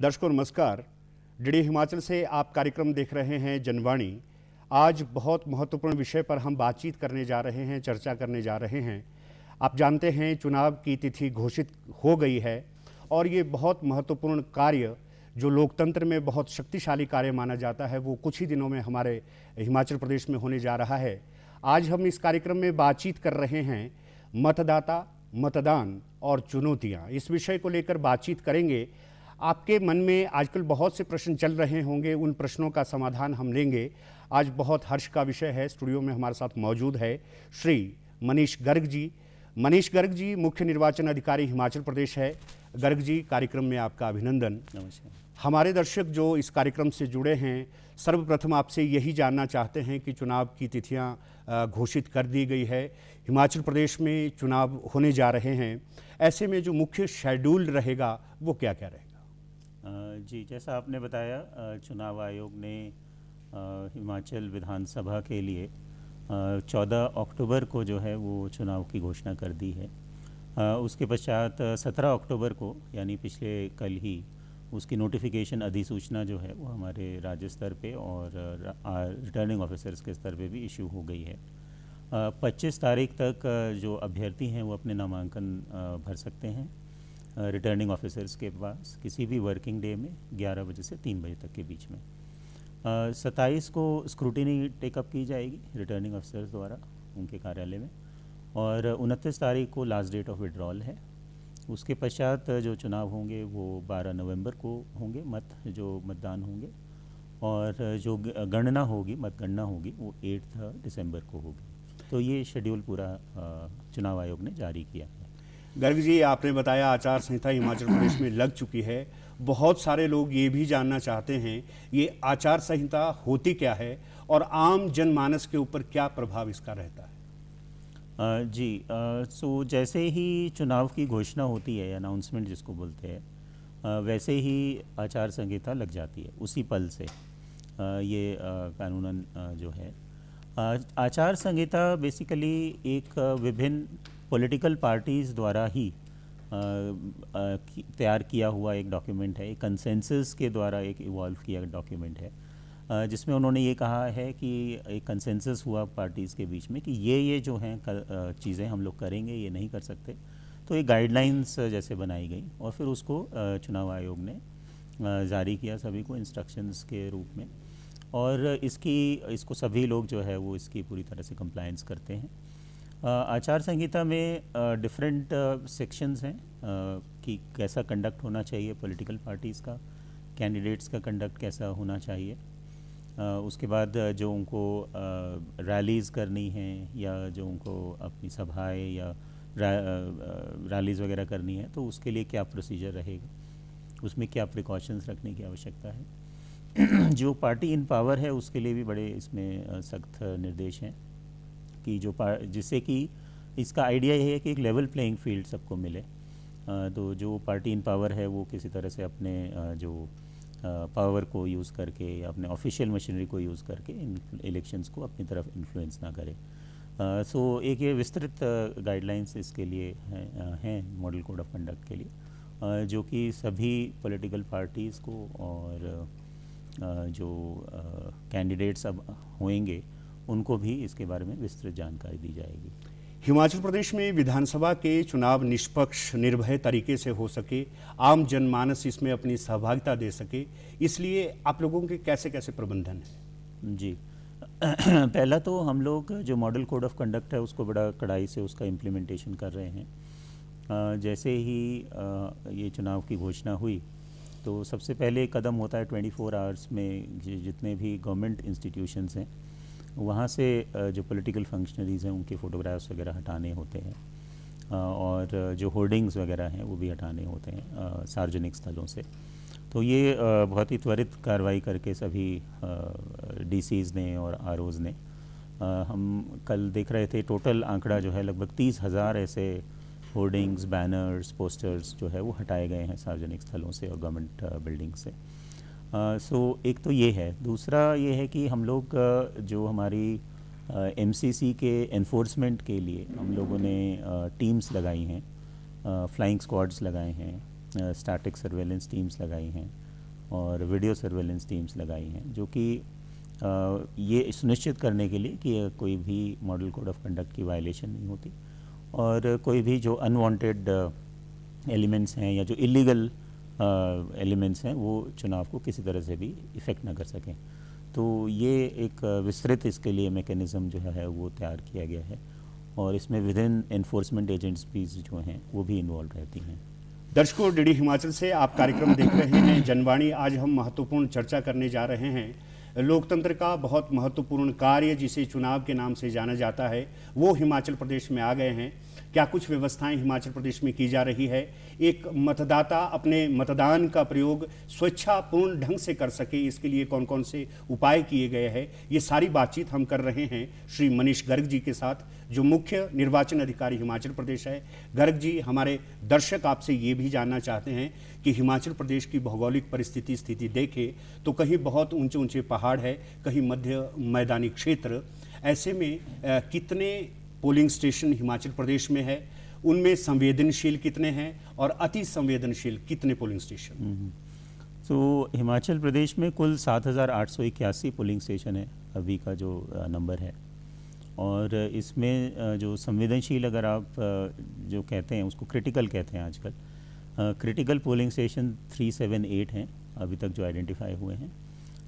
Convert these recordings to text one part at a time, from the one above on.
दर्शकों नमस्कार। डीडी हिमाचल से आप कार्यक्रम देख रहे हैं जनवाणी। आज बहुत महत्वपूर्ण विषय पर हम बातचीत करने जा रहे हैं, चर्चा करने जा रहे हैं। आप जानते हैं चुनाव की तिथि घोषित हो गई है और ये बहुत महत्वपूर्ण कार्य जो लोकतंत्र में बहुत शक्तिशाली कार्य माना जाता है वो कुछ ही दिनों में हमारे हिमाचल प्रदेश में होने जा रहा है। आज हम इस कार्यक्रम में बातचीत कर रहे हैं मतदाता, मतदान और चुनौतियाँ। इस विषय को लेकर बातचीत करेंगे। आपके मन में आजकल बहुत से प्रश्न चल रहे होंगे, उन प्रश्नों का समाधान हम लेंगे। आज बहुत हर्ष का विषय है। स्टूडियो में हमारे साथ मौजूद है श्री मनीष गर्ग जी। मनीष गर्ग जी मुख्य निर्वाचन अधिकारी हिमाचल प्रदेश है। गर्ग जी, कार्यक्रम में आपका अभिनंदन। नमस्कार। हमारे दर्शक जो इस कार्यक्रम से जुड़े हैं, सर्वप्रथम आपसे यही जानना चाहते हैं कि चुनाव की तिथियां घोषित कर दी गई है, हिमाचल प्रदेश में चुनाव होने जा रहे हैं। ऐसे में जो मुख्य शेड्यूल रहेगा वो क्या क्या रहेगा? जी, जैसा आपने बताया, चुनाव आयोग ने हिमाचल विधानसभा के लिए 14 अक्टूबर को जो है वो चुनाव की घोषणा कर दी है। उसके पश्चात 17 अक्टूबर को यानी पिछले कल ही उसकी नोटिफिकेशन अधिसूचना जो है वो हमारे राज्य स्तर पे और रिटर्निंग ऑफिसर्स के स्तर पे भी इशू हो गई है। 25 तारीख तक जो अभ्यर्थी हैं वो अपने नामांकन भर सकते हैं रिटर्निंग ऑफिसर्स के पास किसी भी वर्किंग डे में 11 बजे से 3 बजे तक के बीच में। 27 को स्क्रूटिनी टेकअप की जाएगी रिटर्निंग ऑफिसर्स द्वारा उनके कार्यालय में, और 29 तारीख को लास्ट डेट ऑफ विड्रॉल है। उसके पश्चात जो चुनाव होंगे वो 12 नवंबर को होंगे, मतदान होंगे, और जो गणना होगी, मतगणना होगी वो 8 दिसंबर को होगी। तो ये शेड्यूल पूरा चुनाव आयोग ने जारी किया है। गर्ग जी, आपने बताया आचार संहिता हिमाचल प्रदेश में लग चुकी है। बहुत सारे लोग ये भी जानना चाहते हैं ये आचार संहिता होती क्या है और आम जनमानस के ऊपर क्या प्रभाव इसका रहता है? सो जैसे ही चुनाव की घोषणा होती है, अनाउंसमेंट जिसको बोलते हैं, वैसे ही आचार संहिता लग जाती है। उसी पल से ये कानूनन जो है आचार संहिता बेसिकली एक विभिन्न पॉलिटिकल पार्टीज़ द्वारा ही तैयार किया हुआ एक डॉक्यूमेंट है। एक कंसेंसस के द्वारा एक इवॉल्व किया डॉक्यूमेंट है, जिसमें उन्होंने ये कहा है कि एक कंसेंसस हुआ पार्टीज़ के बीच में कि ये जो हैं चीज़ें हम लोग करेंगे, ये नहीं कर सकते। तो ये गाइडलाइंस जैसे बनाई गई और फिर उसको चुनाव आयोग ने जारी किया सभी को इंस्ट्रक्शंस के रूप में, और इसको सभी लोग जो है वो इसकी पूरी तरह से कंप्लायंस करते हैं। आचार संहिता में डिफरेंट सेक्शंस हैं कि कैसा कंडक्ट होना चाहिए पॉलिटिकल पार्टीज़ का, कैंडिडेट्स का कंडक्ट कैसा होना चाहिए। उसके बाद जो उनको रैलीज़ करनी है या जो उनको अपनी सभाएं या रैलीज़ वगैरह करनी है तो उसके लिए क्या प्रोसीजर रहेगा, उसमें क्या प्रिकॉशंस रखने की आवश्यकता है। जो पार्टी इन पावर है उसके लिए भी बड़े इसमें सख्त निर्देश हैं कि जिससे कि इसका आइडिया ये है कि एक लेवल प्लेइंग फील्ड सबको मिले। तो जो पार्टी इन पावर है वो किसी तरह से अपने जो पावर को यूज़ करके या अपने ऑफिशियल मशीनरी को यूज़ करके इन इलेक्शंस को अपनी तरफ इन्फ्लुएंस ना करे। सो एक ये विस्तृत गाइडलाइंस इसके लिए हैं मॉडल कोड ऑफ कंडक्ट के लिए, जो कि सभी पॉलिटिकल पार्टीज़ को और जो कैंडिडेट्स अब होंगे उनको भी इसके बारे में विस्तृत जानकारी दी जाएगी। हिमाचल प्रदेश में विधानसभा के चुनाव निष्पक्ष निर्भय तरीके से हो सके, आम जनमानस इसमें अपनी सहभागिता दे सके, इसलिए आप लोगों के कैसे कैसे प्रबंधन है? जी, पहला तो हम लोग जो मॉडल कोड ऑफ कंडक्ट है उसको बड़ा कड़ाई से उसका इम्प्लीमेंटेशन कर रहे हैं। जैसे ही ये चुनाव की घोषणा हुई तो सबसे पहले कदम होता है 24 आवर्स में जितने भी गवर्नमेंट इंस्टीट्यूशंस हैं वहाँ से जो पॉलिटिकल फंक्शनरीज़ हैं उनके फ़ोटोग्राफ्स वगैरह हटाने होते हैं, और जो होर्डिंग्स वगैरह हैं वो भी हटाने होते हैं सार्वजनिक स्थलों से। तो ये बहुत ही त्वरित कार्रवाई करके सभी डीसीज़ ने और आरओज़ ने, हम कल देख रहे थे टोटल आंकड़ा जो है लगभग 30,000 ऐसे होर्डिंग्स, बैनर्स, पोस्टर्स जो है वो हटाए गए हैं सार्वजनिक स्थलों से और गवर्नमेंट बिल्डिंग से। सो एक तो ये है। दूसरा ये है कि हम लोग जो हमारी एमसीसी के एनफोर्समेंट के लिए हम लोगों ने टीम्स लगाई हैं, फ्लाइंग स्क्वाड्स लगाए हैं, स्टैटिक सर्वेलेंस टीम्स लगाई हैं, और वीडियो सर्वेलेंस टीम्स लगाई हैं, जो कि ये सुनिश्चित करने के लिए कि कोई भी मॉडल कोड ऑफ कंडक्ट की वायलेशन नहीं होती और कोई भी जो अनवांटेड एलिमेंट्स हैं या जो इलीगल एलिमेंट्स हैं वो चुनाव को किसी तरह से भी इफ़ेक्ट ना कर सकें। तो ये एक विस्तृत इसके लिए मैकेनिज़्म जो है वो तैयार किया गया है और इसमें विदिन एनफोर्समेंट एजेंट्स भी जो हैं वो भी इन्वॉल्व रहती हैं। दर्शकों, डीडी हिमाचल से आप कार्यक्रम देख रहे हैं जनवाणी। आज हम महत्वपूर्ण चर्चा करने जा रहे हैं लोकतंत्र का बहुत महत्वपूर्ण कार्य जिसे चुनाव के नाम से जाना जाता है, वो हिमाचल प्रदेश में आ गए हैं। क्या कुछ व्यवस्थाएं हिमाचल प्रदेश में की जा रही है, एक मतदाता अपने मतदान का प्रयोग स्वेच्छापूर्ण ढंग से कर सके, इसके लिए कौन कौन से उपाय किए गए हैं, ये सारी बातचीत हम कर रहे हैं श्री मनीष गर्ग जी के साथ, जो मुख्य निर्वाचन अधिकारी हिमाचल प्रदेश है। गर्ग जी, हमारे दर्शक आपसे ये भी जानना चाहते हैं कि हिमाचल प्रदेश की भौगोलिक स्थिति देखें तो कहीं बहुत ऊंचे ऊंचे पहाड़ है, कहीं मध्य मैदानी क्षेत्र, ऐसे में कितने पोलिंग स्टेशन हिमाचल प्रदेश में है, उनमें संवेदनशील कितने हैं और अति संवेदनशील कितने पोलिंग स्टेशन? तो हिमाचल प्रदेश में कुल 7,881 पोलिंग स्टेशन है अभी का जो नंबर है, और इसमें जो संवेदनशील अगर आप जो कहते हैं उसको क्रिटिकल कहते हैं आजकल, क्रिटिकल पोलिंग स्टेशन 378 हैं अभी तक जो आइडेंटिफाई हुए हैं,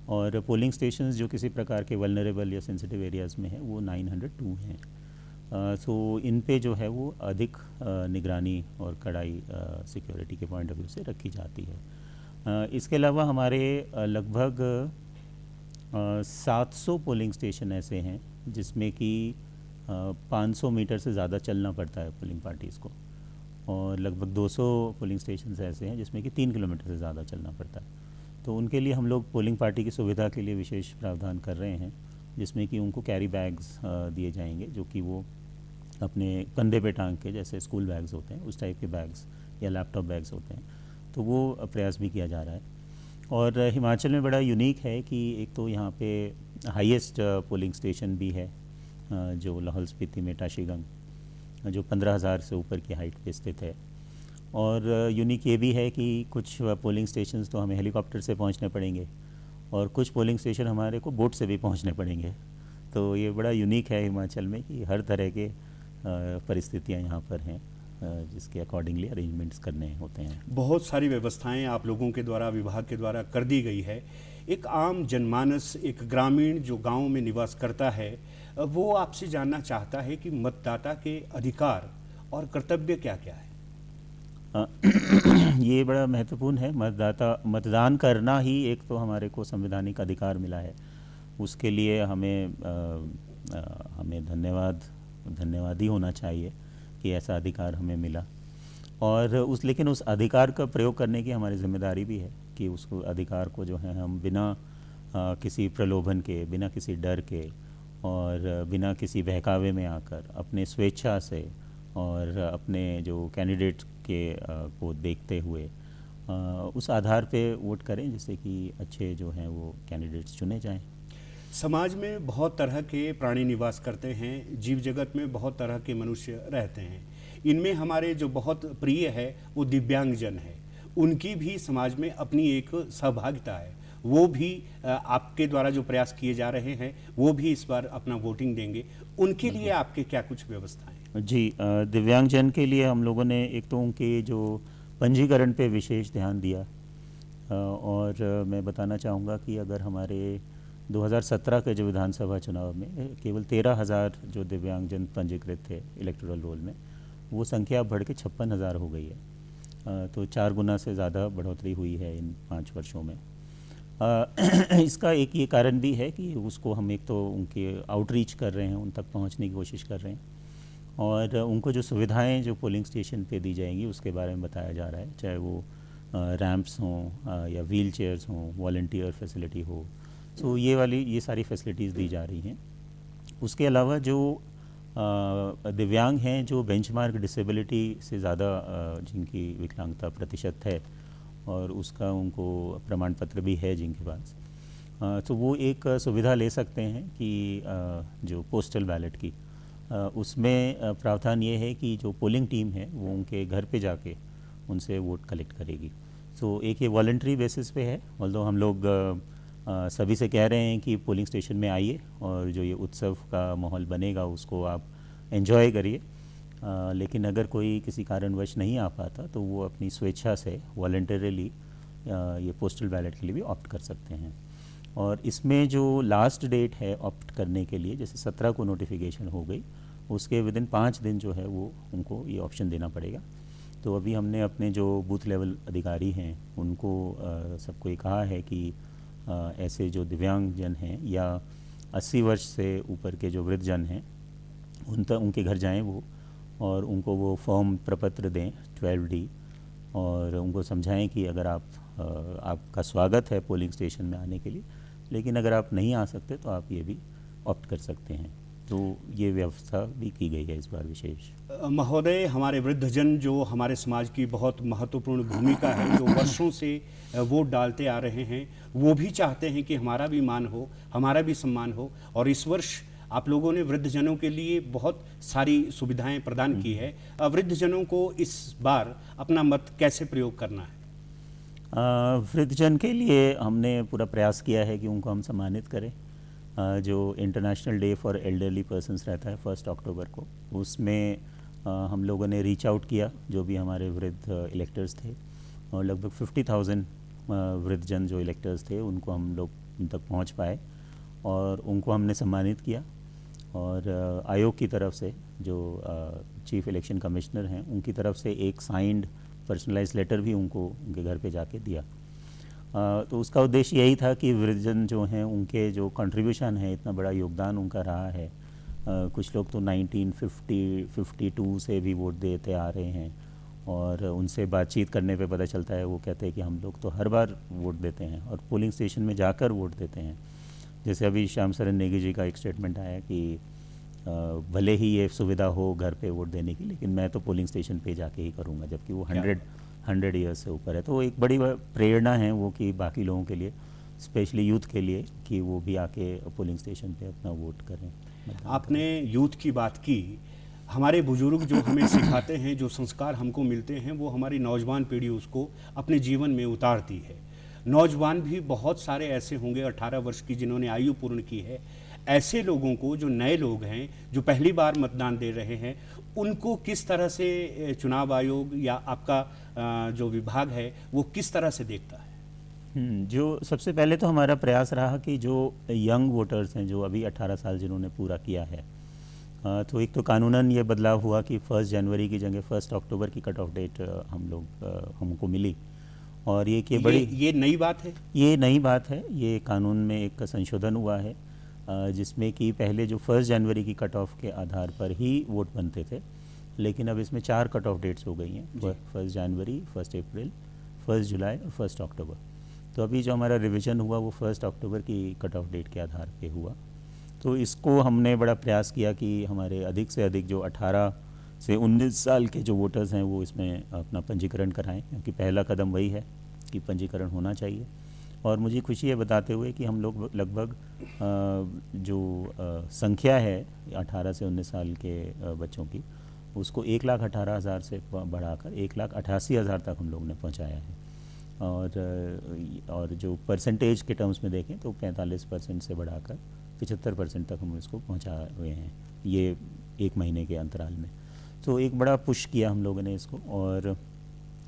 और पोलिंग स्टेशन जो किसी प्रकार के वल्नरेबल या सेंसिटिव एरियाज़ में है वो 902 हैं। सो इन पे जो है वो अधिक निगरानी और कड़ाई सिक्योरिटी के पॉइंट ऑफ व्यू से रखी जाती है। इसके अलावा हमारे लगभग 700 पोलिंग स्टेशन ऐसे हैं जिसमें कि 500 मीटर से ज़्यादा चलना पड़ता है पोलिंग पार्टीज़ को, और लगभग 200 पोलिंग स्टेशन ऐसे हैं जिसमें कि 3 किलोमीटर से ज़्यादा चलना पड़ता है। तो उनके लिए हम लोग पोलिंग पार्टी की सुविधा के लिए विशेष प्रावधान कर रहे हैं, जिसमें कि उनको कैरी बैग्स दिए जाएंगे जो कि वो अपने कंधे पे टांग के, जैसे स्कूल बैग्स होते हैं उस टाइप के बैग्स या लैपटॉप बैग्स होते हैं, तो वो प्रयास भी किया जा रहा है। और हिमाचल में बड़ा यूनिक है कि एक तो यहाँ पे हाईएस्ट पोलिंग स्टेशन भी है जो लाहौल स्पीति में टाशीगंग, जो 15,000 से ऊपर की हाइट पे स्थित है। और यूनिक ये भी है कि कुछ पोलिंग स्टेशंस तो हमें हेलीकॉप्टर से पहुँचने पड़ेंगे और कुछ पोलिंग स्टेशन हमारे को बोट से भी पहुँचने पड़ेंगे। तो ये बड़ा यूनिक है हिमाचल में कि हर तरह के परिस्थितियाँ यहाँ पर हैं जिसके अकॉर्डिंगली अरेंजमेंट्स करने होते हैं। बहुत सारी व्यवस्थाएं आप लोगों के द्वारा, विभाग के द्वारा कर दी गई है। एक आम जनमानस, एक ग्रामीण जो गांव में निवास करता है, वो आपसे जानना चाहता है कि मतदाता के अधिकार और कर्तव्य क्या क्या है। ये बड़ा महत्वपूर्ण है। मतदान करना ही एक तो हमारे को संवैधानिक अधिकार मिला है, उसके लिए हमें धन्यवादी होना चाहिए कि ऐसा अधिकार हमें मिला। और लेकिन उस अधिकार का प्रयोग करने की हमारी जिम्मेदारी भी है कि उस अधिकार को जो है हम बिना किसी प्रलोभन के, बिना किसी डर के और बिना किसी बहकावे में आकर अपने स्वेच्छा से और अपने जो कैंडिडेट के को देखते हुए उस आधार पे वोट करें, जिससे कि अच्छे जो हैं वो कैंडिडेट्स चुने जाएं। समाज में बहुत तरह के प्राणी निवास करते हैं, जीव जगत में बहुत तरह के मनुष्य रहते हैं। इनमें हमारे जो बहुत प्रिय है वो दिव्यांगजन है, उनकी भी समाज में अपनी एक सहभागिता है। वो भी आपके द्वारा जो प्रयास किए जा रहे हैं वो भी इस बार अपना वोटिंग देंगे, उनके लिए आपके क्या कुछ व्यवस्थाएं? जी, दिव्यांगजन के लिए हम लोगों ने एक तो उनके जो पंजीकरण पे विशेष ध्यान दिया, और मैं बताना चाहूँगा कि अगर हमारे 2017 के जो विधानसभा चुनाव में केवल 13,000 जो दिव्यांगजन पंजीकृत थे इलेक्टोरल रोल में, वो संख्या बढ़ के 56,000 हो गई है। तो 4 गुना से ज़्यादा बढ़ोतरी हुई है इन 5 वर्षों में। इसका एक ये कारण भी है कि उसको हम एक तो उनके आउटरीच कर रहे हैं, उन तक पहुंचने की कोशिश कर रहे हैं, और उनको जो सुविधाएं जो पोलिंग स्टेशन पे दी जाएंगी उसके बारे में बताया जा रहा है, चाहे वो रैंप्स हों या व्हील चेयर्स हों, वॉलंटियर फैसिलिटी हो। तो ये सारी फैसिलिटीज़ दी जा रही हैं। उसके अलावा जो दिव्यांग हैं, जो बेंचमार्क डिसेबिलिटी से ज़्यादा जिनकी विकलांगता प्रतिशत है और उसका उनको प्रमाण पत्र भी है जिनके पास, तो वो एक सुविधा ले सकते हैं कि जो पोस्टल बैलेट की, उसमें प्रावधान ये है कि जो पोलिंग टीम है वो उनके घर पे जाके उनसे वोट कलेक्ट करेगी। सो एक ये वॉलंटरी बेसिस पे है, ऑल्दो हम लोग सभी से कह रहे हैं कि पोलिंग स्टेशन में आइए और जो ये उत्सव का माहौल बनेगा उसको आप एंजॉय करिए। लेकिन अगर कोई किसी कारणवश नहीं आ पाता तो वो अपनी स्वेच्छा से वॉलंटरीली ये पोस्टल बैलेट के लिए भी ऑप्ट कर सकते हैं। और इसमें जो लास्ट डेट है ऑप्ट करने के लिए, जैसे 17 को नोटिफिकेशन हो गई, उसके विदिन 5 दिन जो है वो उनको ये ऑप्शन देना पड़ेगा। तो अभी हमने अपने जो बूथ लेवल अधिकारी हैं उनको सबको ये कहा है कि ऐसे जो दिव्यांगजन हैं या 80 वर्ष से ऊपर के जो वृद्धजन हैं उनके घर जाएं वो, और उनको वो फॉर्म प्रपत्र दें 12D, और उनको समझाएं कि अगर आपका स्वागत है पोलिंग स्टेशन में आने के लिए, लेकिन अगर आप नहीं आ सकते तो आप ये भी ऑप्ट कर सकते हैं। तो ये व्यवस्था भी की गई है इस बार विशेष। महोदय, हमारे वृद्धजन जो हमारे समाज की बहुत महत्वपूर्ण भूमिका है, जो वर्षों से वोट डालते आ रहे हैं, वो भी चाहते हैं कि हमारा भी मान हो, हमारा भी सम्मान हो। और इस वर्ष आप लोगों ने वृद्धजनों के लिए बहुत सारी सुविधाएं प्रदान की है। वृद्धजनों को इस बार अपना मत कैसे प्रयोग करना है? वृद्धजन के लिए हमने पूरा प्रयास किया है कि उनको हम सम्मानित करें। जो international day for elderly persons रहता है 1 अक्टूबर को, उसमें हम लोगों ने रीच आउट किया जो भी हमारे वृद्ध इलेक्टर्स थे, और लगभग 50,000 वृद्धजन जो इलेक्टर्स थे उनको हम लोग उन तक पहुंच पाए और उनको हमने सम्मानित किया। और आयोग की तरफ से जो चीफ इलेक्शन कमिश्नर हैं उनकी तरफ से एक साइंड पर्सनलाइज लेटर भी उनके घर पे जाके दिया। तो उसका उद्देश्य यही था कि वृद्धजन जो हैं उनके जो कंट्रीब्यूशन है, इतना बड़ा योगदान उनका रहा है। कुछ लोग तो 1952 से भी वोट देते आ रहे हैं, और उनसे बातचीत करने पे पता चलता है, वो कहते हैं कि हम लोग तो हर बार वोट देते हैं और पोलिंग स्टेशन में जाकर वोट देते हैं। जैसे अभी श्याम सरन नेगी जी का एक स्टेटमेंट आया कि भले ही ये सुविधा हो घर पे वोट देने की, लेकिन मैं तो पोलिंग स्टेशन पे जाके ही करूँगा, जबकि वो 100 ईयर्स से ऊपर है। तो एक बड़ी प्रेरणा है वो कि बाकी लोगों के लिए, स्पेशली यूथ के लिए, कि वो भी आके पोलिंग स्टेशन पे अपना वोट करें। आपने यूथ की बात की। हमारे बुजुर्ग जो हमें सिखाते हैं, जो संस्कार हमको मिलते हैं, वो हमारी नौजवान पीढ़ी उसको अपने जीवन में उतारती है। नौजवान भी बहुत सारे ऐसे होंगे 18 वर्ष की जिन्होंने आयु पूर्ण की है। ऐसे लोगों को, जो नए लोग हैं, जो पहली बार मतदान दे रहे हैं, उनको किस तरह से चुनाव आयोग या आपका जो विभाग है वो किस तरह से देखता है? जो सबसे पहले तो हमारा प्रयास रहा कि जो यंग वोटर्स हैं, जो अभी 18 साल जिन्होंने पूरा किया है, तो एक तो कानूनन ये बदलाव हुआ कि 1 जनवरी की जगह 1 अक्टूबर की कट ऑफ डेट हमको मिली। और ये नई बात है? ये नई बात है। ये कानून में एक संशोधन हुआ है जिसमें कि पहले जो 1 जनवरी की कट ऑफ के आधार पर ही वोट बनते थे, लेकिन अब इसमें 4 कट ऑफ डेट्स हो गई हैं, 1 जनवरी, 1 अप्रैल, 1 जुलाई और 1 अक्टूबर। तो अभी जो हमारा रिवीजन हुआ वो 1 अक्टूबर की कट ऑफ डेट के आधार पे हुआ। तो इसको हमने बड़ा प्रयास किया कि हमारे अधिक से अधिक जो 18 से 19 साल के जो वोटर्स हैं वो इसमें अपना पंजीकरण कराएं, क्योंकि पहला कदम वही है कि पंजीकरण होना चाहिए। और मुझे खुशी है बताते हुए कि हम लोग लगभग जो संख्या है 18 से 19 साल के बच्चों की, उसको 1,18,000 से बढ़ाकर 1,88,000 तक हम लोग ने पहुंचाया है। और जो परसेंटेज के टर्म्स में देखें तो 45% से बढ़ाकर 75% तक हम इसको पहुंचा हुए हैं ये 1 महीने के अंतराल में। तो एक बड़ा पुश किया हम लोगों ने इसको। और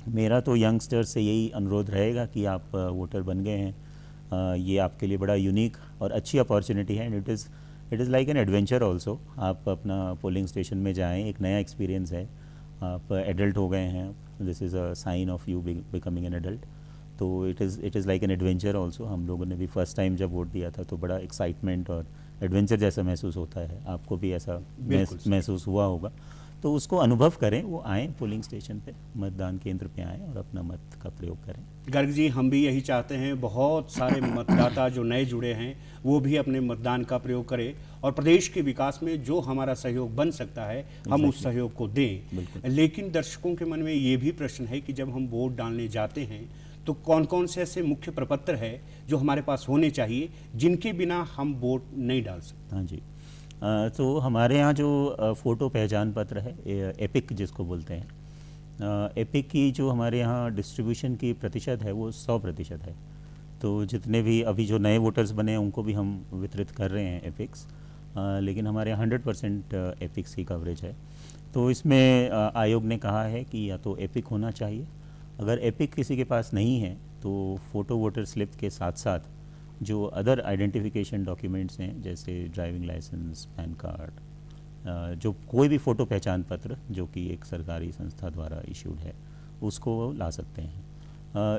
मेरा तो यंगस्टर से यही अनुरोध रहेगा कि आप वोटर बन गए हैं, ये आपके लिए बड़ा यूनिक और अच्छी अपॉर्चुनिटी है, and it is like an adventure also. आप अपना पोलिंग स्टेशन में जाएं, एक नया एक्सपीरियंस है। आप एडल्ट हो गए हैं, this is a sign of you becoming an adult. तो it is like an adventure also. हम लोगों ने भी फर्स्ट टाइम जब वोट दिया था तो बड़ा एक्साइटमेंट और एडवेंचर जैसा महसूस होता है। आपको भी ऐसा महसूस हुआ होगा। तो उसको अनुभव करें, वो आएँ पोलिंग स्टेशन पे, मतदान केंद्र पे आएँ और अपना मत का प्रयोग करें। गर्ग जी, हम भी यही चाहते हैं, बहुत सारे मतदाता जो नए जुड़े हैं वो भी अपने मतदान का प्रयोग करें, और प्रदेश के विकास में जो हमारा सहयोग बन सकता है हम उस सहयोग को दें। लेकिन दर्शकों के मन में ये भी प्रश्न है कि जब हम वोट डालने जाते हैं तो कौन कौन से ऐसे मुख्य प्रपत्र है जो हमारे पास होने चाहिए जिनके बिना हम वोट नहीं डाल सकते? हाँ जी, तो हमारे यहाँ जो फ़ोटो पहचान पत्र है, एपिक जिसको बोलते हैं, एपिक की जो हमारे यहाँ डिस्ट्रीब्यूशन की प्रतिशत है वो 100% है। तो जितने भी अभी जो नए वोटर्स बने हैं उनको भी हम वितरित कर रहे हैं एपिक्स, लेकिन हमारे यहाँ 100% एपिक्स की कवरेज है। तो इसमें आयोग ने कहा है कि या तो एपिक होना चाहिए, अगर एपिक किसी के पास नहीं है तो फ़ोटो वोटर स्लिप के साथ साथ जो अदर आइडेंटिफिकेशन डॉक्यूमेंट्स हैं जैसे ड्राइविंग लाइसेंस, पैन कार्ड, जो कोई भी फ़ोटो पहचान पत्र जो कि एक सरकारी संस्था द्वारा इशूड है उसको वो ला सकते हैं।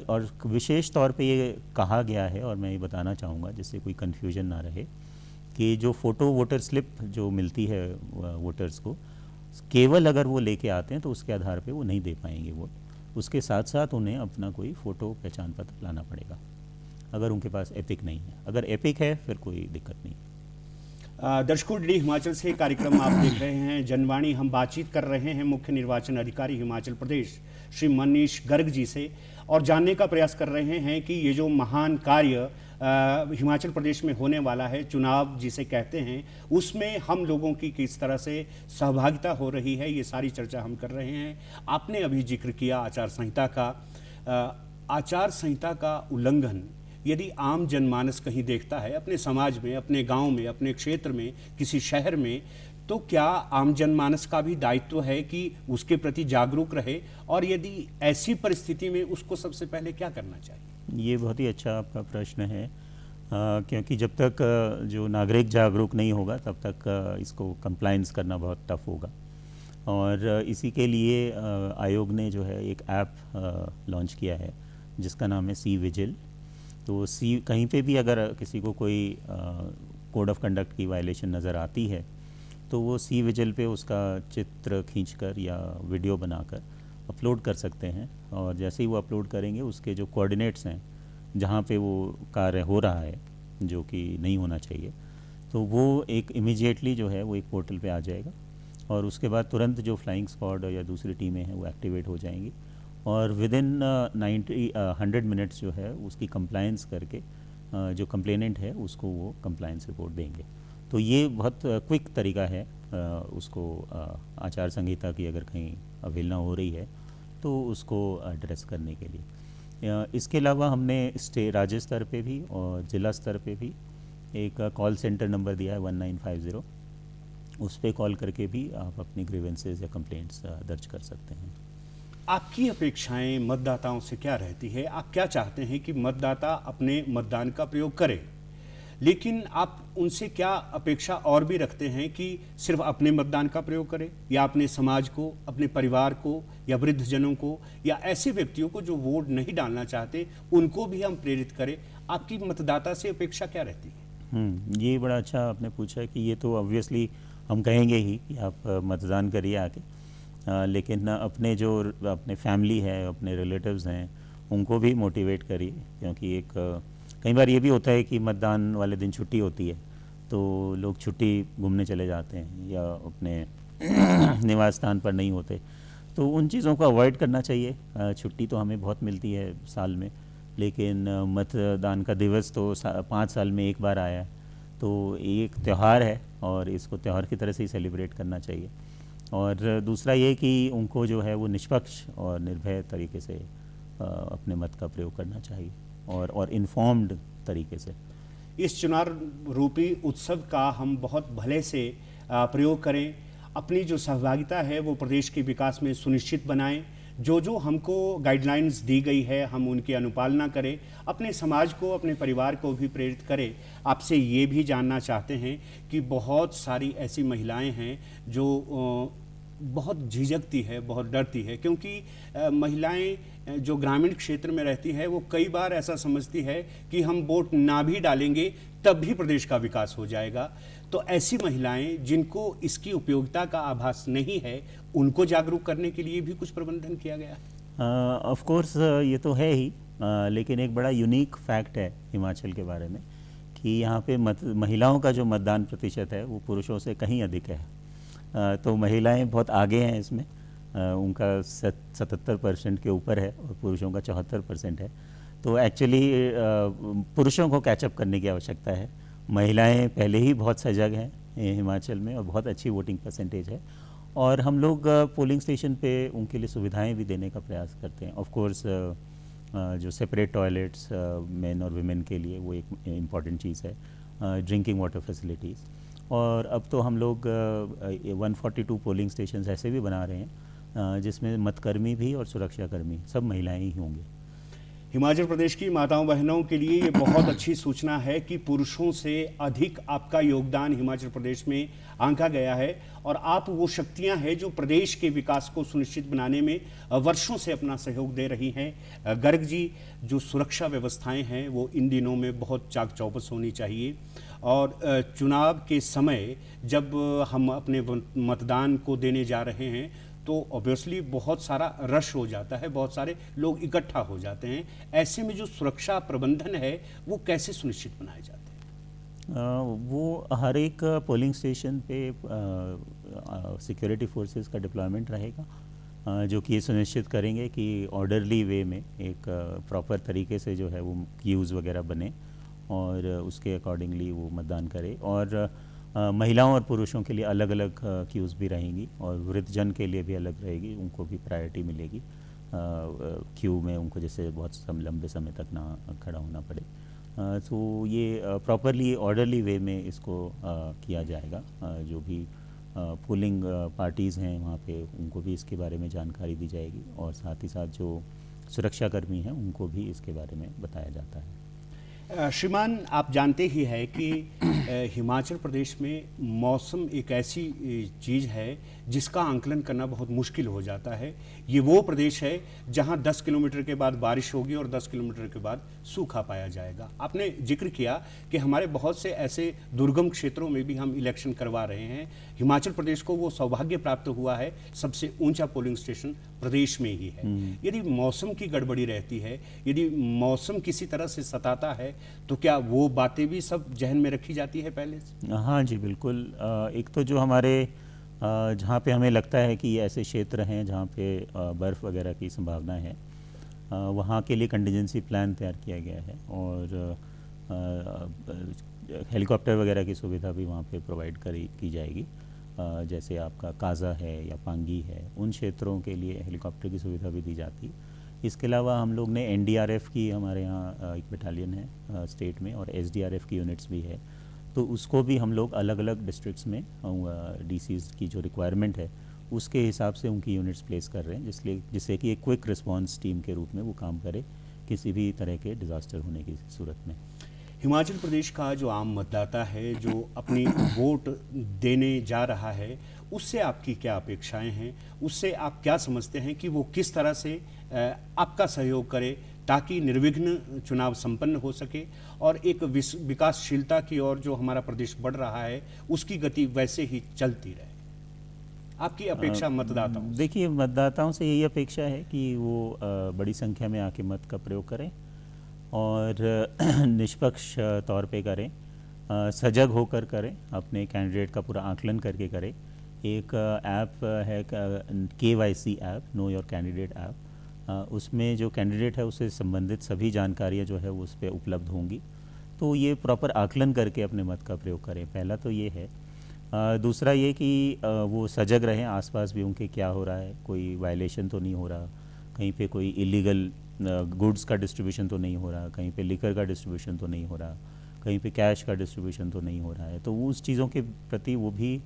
और विशेष तौर पे ये कहा गया है, और मैं ये बताना चाहूँगा जिससे कोई कन्फ्यूजन ना रहे, कि जो फ़ोटो वोटर स्लिप जो मिलती है वोटर्स को, केवल अगर वो लेके आते हैं तो उसके आधार पे वो नहीं दे पाएंगे वोट, उसके साथ साथ उन्हें अपना कोई फ़ोटो पहचान पत्र लाना पड़ेगा अगर उनके पास एपिक नहीं है। अगर एपिक है फिर कोई दिक्कत नहीं। दर्शकों, डीडी हिमाचल से कार्यक्रम आप देख रहे हैं जनवाणी। हम बातचीत कर रहे हैं मुख्य निर्वाचन अधिकारी हिमाचल प्रदेश श्री मनीष गर्ग जी से, और जानने का प्रयास कर रहे हैं कि ये जो महान कार्य हिमाचल प्रदेश में होने वाला है, चुनाव जिसे कहते हैं, उसमें हम लोगों की किस तरह से सहभागिता हो रही है, ये सारी चर्चा हम कर रहे हैं। आपने अभी जिक्र किया आचार संहिता का। आचार संहिता का उल्लंघन यदि आम जनमानस कहीं देखता है अपने समाज में, अपने गांव में, अपने क्षेत्र में, किसी शहर में, तो क्या आम जनमानस का भी दायित्व है कि उसके प्रति जागरूक रहे, और यदि ऐसी परिस्थिति में उसको सबसे पहले क्या करना चाहिए? ये बहुत ही अच्छा आपका प्रश्न है, क्योंकि जब तक जो नागरिक जागरूक नहीं होगा तब तक इसको कंप्लायंस करना बहुत टफ होगा। और इसी के लिए आयोग ने जो है एक ऐप लॉन्च किया है जिसका नाम है सी विजिल। तो कहीं पे भी अगर किसी को कोई कोड ऑफ कंडक्ट की वायलेशन नज़र आती है तो वो सी विजिल पे उसका चित्र खींचकर या वीडियो बनाकर अपलोड कर सकते हैं, और जैसे ही वो अपलोड करेंगे उसके जो कोऑर्डिनेट्स हैं जहाँ पे वो कार्य हो रहा है जो कि नहीं होना चाहिए, तो वो एक इमीडिएटली जो है वो एक पोर्टल पे आ जाएगा, और उसके बाद तुरंत जो फ्लाइंग स्क्वाड या दूसरी टीमें हैं वो एक्टिवेट हो जाएंगी, और विदिन 100 मिनट्स जो है उसकी कंप्लायंस करके जो कंप्लेनेंट है उसको वो कंप्लायंस रिपोर्ट देंगे। तो ये बहुत क्विक तरीका है उसको आचार संहिता की अगर कहीं अवहेलना हो रही है तो उसको एड्रेस करने के लिए। इसके अलावा हमने राज्य स्तर पे भी और ज़िला स्तर पे भी एक कॉल सेंटर नंबर दिया है 1950, उस पर कॉल करके भी आप अपनी ग्रीवेंसेस या कंप्लेंट्स दर्ज कर सकते हैं। आपकी अपेक्षाएं मतदाताओं से क्या रहती है? आप क्या चाहते हैं कि मतदाता अपने मतदान का प्रयोग करें, लेकिन आप उनसे क्या अपेक्षा और भी रखते हैं कि सिर्फ अपने मतदान का प्रयोग करें, या अपने समाज को, अपने परिवार को, या वृद्धजनों को, या ऐसे व्यक्तियों को जो वोट नहीं डालना चाहते उनको भी हम प्रेरित करें? आपकी मतदाता से अपेक्षा क्या रहती है? ये बड़ा अच्छा आपने पूछा है कि ये तो ऑब्वियसली हम कहेंगे ही कि आप मतदान करिए आके, लेकिन अपने फैमिली है, अपने रिलेटिव्स हैं, उनको भी मोटिवेट करिए, क्योंकि एक कई बार ये भी होता है कि मतदान वाले दिन छुट्टी होती है तो लोग छुट्टी घूमने चले जाते हैं या अपने निवास स्थान पर नहीं होते, तो उन चीज़ों को अवॉइड करना चाहिए। छुट्टी तो हमें बहुत मिलती है साल में, लेकिन मतदान का दिवस तो 5 साल में एक बार आया है, तो एक त्यौहार है और इसको त्यौहार की तरह से ही सेलिब्रेट करना चाहिए। और दूसरा ये कि उनको जो है वो निष्पक्ष और निर्भय तरीके से अपने मत का प्रयोग करना चाहिए, और इन्फॉर्म्ड तरीके से। इस चुनाव रूपी उत्सव का हम बहुत भले से प्रयोग करें, अपनी जो सहभागिता है वो प्रदेश के विकास में सुनिश्चित बनाएं, जो हमको गाइडलाइंस दी गई है हम उनकी अनुपालना करें, अपने समाज को, अपने परिवार को भी प्रेरित करें। आपसे ये भी जानना चाहते हैं कि बहुत सारी ऐसी महिलाएं हैं जो बहुत झिझकती है, बहुत डरती है, क्योंकि महिलाएं जो ग्रामीण क्षेत्र में रहती है वो कई बार ऐसा समझती है कि हम वोट ना भी डालेंगे तब भी प्रदेश का विकास हो जाएगा। तो ऐसी महिलाएं जिनको इसकी उपयोगिता का आभास नहीं है, उनको जागरूक करने के लिए भी कुछ प्रबंधन किया गया है? ऑफ कोर्स ये तो है ही, लेकिन एक बड़ा यूनिक फैक्ट है हिमाचल के बारे में कि यहाँ पे महिलाओं का जो मतदान प्रतिशत है वो पुरुषों से कहीं अधिक है। तो महिलाएं बहुत आगे हैं इसमें, उनका 77% के ऊपर है और पुरुषों का 74% है। तो एक्चुअली पुरुषों को कैचअप करने की आवश्यकता है। महिलाएं पहले ही बहुत सजग हैं हिमाचल में और बहुत अच्छी वोटिंग परसेंटेज है, और हम लोग पोलिंग स्टेशन पे उनके लिए सुविधाएं भी देने का प्रयास करते हैं। ऑफ कोर्स जो सेपरेट टॉयलेट्स मेन और वुमेन के लिए वो एक इम्पॉर्टेंट चीज़ है, ड्रिंकिंग वाटर फैसिलिटीज़। और अब तो हम लोग 142 पोलिंग स्टेशन ऐसे भी बना रहे हैं जिसमें मतकर्मी भी और सुरक्षाकर्मी सब महिलाएं ही होंगी। हिमाचल प्रदेश की माताओं बहनों के लिए ये बहुत अच्छी सूचना है कि पुरुषों से अधिक आपका योगदान हिमाचल प्रदेश में आंका गया है और आप वो शक्तियां हैं जो प्रदेश के विकास को सुनिश्चित बनाने में वर्षों से अपना सहयोग दे रही हैं। गर्ग जी, जो सुरक्षा व्यवस्थाएं हैं वो इन दिनों में बहुत चाक चौबस होनी चाहिए और चुनाव के समय जब हम अपने मतदान को देने जा रहे हैं तो ऑब्वियसली बहुत सारा रश हो जाता है, बहुत सारे लोग इकट्ठा हो जाते हैं। ऐसे में जो सुरक्षा प्रबंधन है वो कैसे सुनिश्चित बनाए जाते हैं? वो हर एक पोलिंग स्टेशन पे सिक्योरिटी फोर्सेस का डिप्लॉयमेंट रहेगा जो कि ये सुनिश्चित करेंगे कि ऑर्डरली वे में एक प्रॉपर तरीके से जो है वो क्यूज़ वगैरह बने और उसके अकॉर्डिंगली वो मतदान करे। और महिलाओं और पुरुषों के लिए अलग अलग क्यूज़ भी रहेंगी और वृद्धजन के लिए भी अलग रहेगी, उनको भी प्रायोरिटी मिलेगी क्यू में, उनको जैसे बहुत लंबे समय तक ना खड़ा होना पड़े। तो ये प्रॉपरली ऑर्डरली वे में इसको किया जाएगा। जो भी पोलिंग पार्टीज़ हैं वहाँ पे उनको भी इसके बारे में जानकारी दी जाएगी और साथ ही साथ जो सुरक्षाकर्मी हैं उनको भी इसके बारे में बताया जाता है। श्रीमान, आप जानते ही है कि हिमाचल प्रदेश में मौसम एक ऐसी चीज़ है जिसका आंकलन करना बहुत मुश्किल हो जाता है। ये वो प्रदेश है जहां 10 किलोमीटर के बाद बारिश होगी और 10 किलोमीटर के बाद सूखा पाया जाएगा। आपने जिक्र किया कि हमारे बहुत से ऐसे दुर्गम क्षेत्रों में भी हम इलेक्शन करवा रहे हैं। हिमाचल प्रदेश को वो सौभाग्य प्राप्त हुआ है, सबसे ऊंचा पोलिंग स्टेशन प्रदेश में ही है। यदि मौसम की गड़बड़ी रहती है, यदि मौसम किसी तरह से सताता है, तो क्या वो बातें भी सब जहन में रखी जाती है पहले से? हाँ जी, बिल्कुल। एक तो जो हमारे जहाँ पे हमें लगता है कि ये ऐसे क्षेत्र हैं जहाँ पे बर्फ़ वगैरह की संभावना है, वहाँ के लिए कंटिजेंसी प्लान तैयार किया गया है और हेलीकॉप्टर वगैरह की सुविधा भी वहाँ पे प्रोवाइड की जाएगी। जैसे आपका काज़ा है या पांगी है, उन क्षेत्रों के लिए हेलीकॉप्टर की सुविधा भी दी जाती। इसके अलावा हम लोग ने एनडीआरएफ की, हमारे यहाँ एक बटालियन है स्टेट में, और एसडीआरएफ की यूनिट्स भी है, तो उसको भी हम लोग अलग अलग डिस्ट्रिक्ट्स में डीसीज़ की जो रिक्वायरमेंट है उसके हिसाब से उनकी यूनिट्स प्लेस कर रहे हैं, जिससे कि एक क्विक रिस्पांस टीम के रूप में वो काम करे किसी भी तरह के डिज़ास्टर होने की सूरत में। हिमाचल प्रदेश का जो आम मतदाता है जो अपनी वोट देने जा रहा है, उससे आपकी क्या अपेक्षाएं हैं? उससे आप क्या समझते हैं कि वो किस तरह से आपका सहयोग करे ताकि निर्विघ्न चुनाव संपन्न हो सके और एक विकासशीलता की ओर जो हमारा प्रदेश बढ़ रहा है उसकी गति वैसे ही चलती रहे? आपकी अपेक्षा मतदाताओं से? देखिए, मतदाताओं से यही अपेक्षा है कि वो बड़ी संख्या में आके मत का प्रयोग करें और निष्पक्ष तौर पे करें, सजग होकर करें, अपने कैंडिडेट का पूरा आकलन करके करें। एक ऐप है KYC app, know your candidate app, उसमें जो कैंडिडेट है उससे संबंधित सभी जानकारियाँ जो है वो उस पर उपलब्ध होंगी। तो ये प्रॉपर आकलन करके अपने मत का प्रयोग करें, पहला तो ये है। दूसरा ये कि वो सजग रहें, आसपास भी उनके क्या हो रहा है, कोई वायलेशन तो नहीं हो रहा, कहीं पे कोई इलीगल गुड्स का डिस्ट्रीब्यूशन तो नहीं हो रहा, कहीं पे लिकर का डिस्ट्रीब्यूशन तो नहीं हो रहा, कहीं पे कैश का डिस्ट्रीब्यूशन तो नहीं हो रहा है। तो उस चीज़ों के प्रति वो भी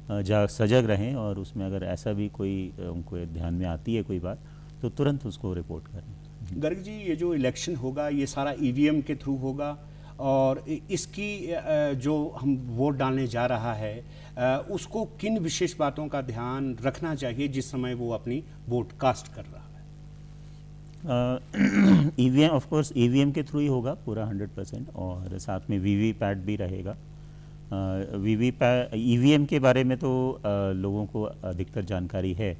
सजग रहें और उसमें अगर ऐसा भी कोई उनको ध्यान में आती है कोई बात तो तुरंत उसको रिपोर्ट करें। गर्ग जी, ये जो इलेक्शन होगा ये सारा EVM के थ्रू होगा और इसकी जो हम वोट डालने जा रहा है उसको किन विशेष बातों का ध्यान रखना चाहिए जिस समय वो अपनी वोट कास्ट कर रहा है? EVM ऑफ कोर्स EVM के थ्रू ही होगा पूरा 100% और साथ में VVPAT भी रहेगा। EVM के बारे में तो लोगों को अधिकतर जानकारी है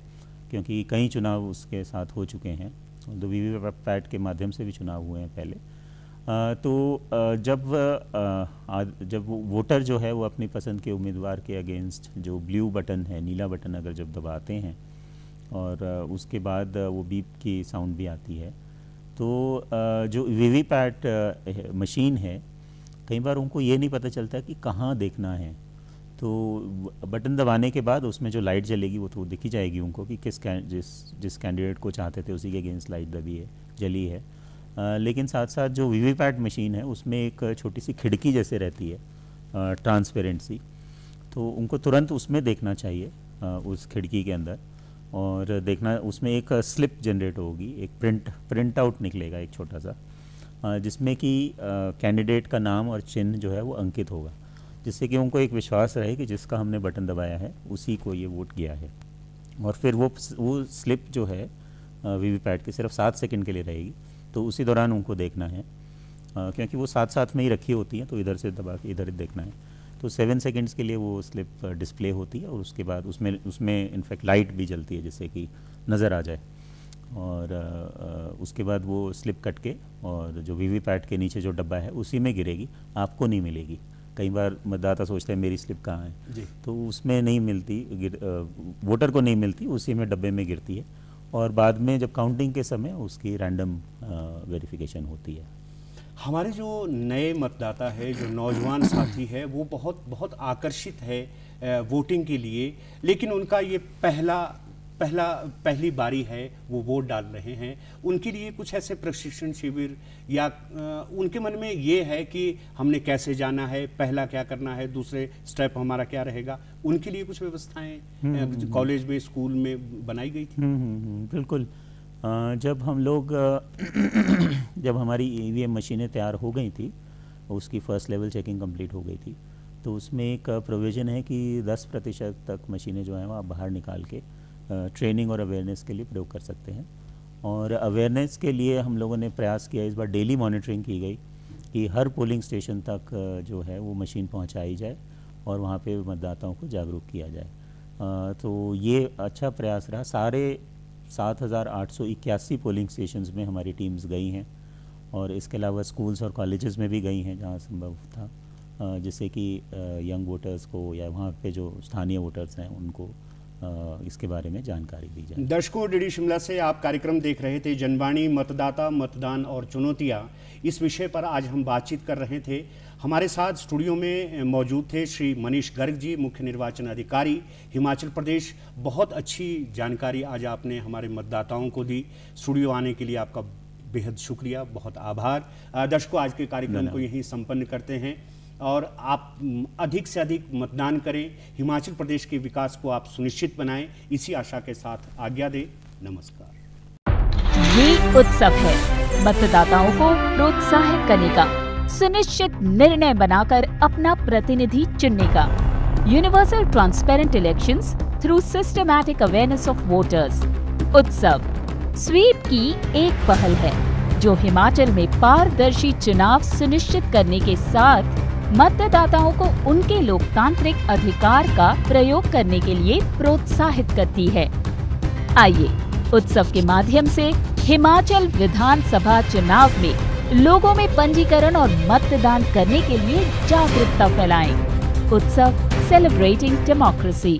क्योंकि कई चुनाव उसके साथ हो चुके हैं, तो VVPAT के माध्यम से भी चुनाव हुए हैं पहले। जब वोटर जो है वो अपनी पसंद के उम्मीदवार के अगेंस्ट जो ब्लू बटन है, नीला बटन अगर जब दबाते हैं और उसके बाद वो बीप की साउंड भी आती है, तो जो VVPAT मशीन है कई बार उनको ये नहीं पता चलता कि कहाँ देखना है। तो बटन दबाने के बाद उसमें जो लाइट जलेगी वो तो दिखी जाएगी उनको कि जिस कैंडिडेट को चाहते थे उसी के अगेंस्ट लाइट दबी है, जली है। लेकिन साथ साथ जो वीवीपैट मशीन है उसमें एक छोटी सी खिड़की जैसे रहती है, ट्रांसपेरेंट सी, तो उनको तुरंत उसमें देखना चाहिए, उस खिड़की के अंदर, और देखना उसमें एक स्लिप जनरेट होगी, एक प्रिंट आउट निकलेगा एक छोटा सा, जिसमें कि कैंडिडेट का नाम और चिन्ह जो है वो अंकित होगा, जिससे कि उनको एक विश्वास रहे कि जिसका हमने बटन दबाया है उसी को ये वोट किया है। और फिर वो स्लिप जो है वीवीपैट की सिर्फ 7 सेकंड के लिए रहेगी, तो उसी दौरान उनको देखना है, क्योंकि वो साथ में ही रखी होती हैं, तो इधर से दबा के इधर देखना है। तो 7 सेकंड्स के लिए वो स्लिप डिस्प्ले होती है और उसके बाद उसमें इनफैक्ट लाइट भी जलती है जिससे कि नज़र आ जाए। और उसके बाद वो स्लिप कट के और जो वीवीपैट के नीचे जो डब्बा है उसी में गिरेगी, आपको नहीं मिलेगी। कई बार मतदाता सोचते हैं मेरी स्लिप कहाँ है जी, तो उसमें नहीं मिलती, वोटर को नहीं मिलती, उसी में डब्बे में गिरती है और बाद में जब काउंटिंग के समय उसकी रैंडम वेरिफिकेशन होती है। हमारे जो नए मतदाता है, जो नौजवान साथी है, वो बहुत आकर्षित है वोटिंग के लिए, लेकिन उनका ये पहली बारी है, वो वोट डाल रहे हैं। उनके लिए कुछ ऐसे प्रशिक्षण शिविर या उनके मन में ये है कि हमने कैसे जाना है, पहला क्या करना है, दूसरे स्टेप हमारा क्या रहेगा, उनके लिए कुछ व्यवस्थाएं कॉलेज में, स्कूल में बनाई गई थी? बिल्कुल। जब हम लोग जब हमारी ईवीएम मशीनें तैयार हो गई थी, उसकी फर्स्ट लेवल चेकिंग कंप्लीट हो गई थी, तो उसमें एक प्रोविज़न है कि 10% तक मशीनें जो हैं वो आप बाहर निकाल के ट्रेनिंग और अवेयरनेस के लिए प्रयोग कर सकते हैं। और अवेयरनेस के लिए हम लोगों ने प्रयास किया, इस बार डेली मॉनिटरिंग की गई कि हर पोलिंग स्टेशन तक जो है वो मशीन पहुंचाई जाए और वहां पे मतदाताओं को जागरूक किया जाए। तो ये अच्छा प्रयास रहा। सारे 7,881 पोलिंग स्टेशंस में हमारी टीम्स गई हैं और इसके अलावा स्कूल्स और कॉलेजेस में भी गई हैं जहाँ संभव था, जिससे कि यंग वोटर्स को या वहाँ पे जो स्थानीय वोटर्स हैं उनको इसके बारे में जानकारी दी जाए। दर्शकों, डीडी शिमला से आप कार्यक्रम देख रहे थे जनवाणी, मतदाता, मतदान और चुनौतियां। इस विषय पर आज हम बातचीत कर रहे थे। हमारे साथ स्टूडियो में मौजूद थे श्री मनीष गर्ग जी, मुख्य निर्वाचन अधिकारी हिमाचल प्रदेश। बहुत अच्छी जानकारी आज आपने हमारे मतदाताओं को दी। स्टूडियो आने के लिए आपका बेहद शुक्रिया, बहुत आभार। दर्शकों, आज के कार्यक्रम को यहीं संपन्न करते हैं और आप अधिक से अधिक मतदान करें, हिमाचल प्रदेश के विकास को आप सुनिश्चित बनाएं, इसी आशा के साथ आज्ञा दें। नमस्कार। ये उत्सव है मतदाताओं को प्रोत्साहित करने का, सुनिश्चित निर्णय बनाकर अपना प्रतिनिधि चुनने का। Universal transparent elections through systematic awareness of voters. उत्सव स्वीप की एक पहल है जो हिमाचल में पारदर्शी चुनाव सुनिश्चित करने के साथ मतदाताओं को उनके लोकतांत्रिक अधिकार का प्रयोग करने के लिए प्रोत्साहित करती है। आइए उत्सव के माध्यम से हिमाचल विधानसभा चुनाव में लोगों में पंजीकरण और मतदान करने के लिए जागरूकता फैलाएं। उत्सव सेलिब्रेटिंग डेमोक्रेसी।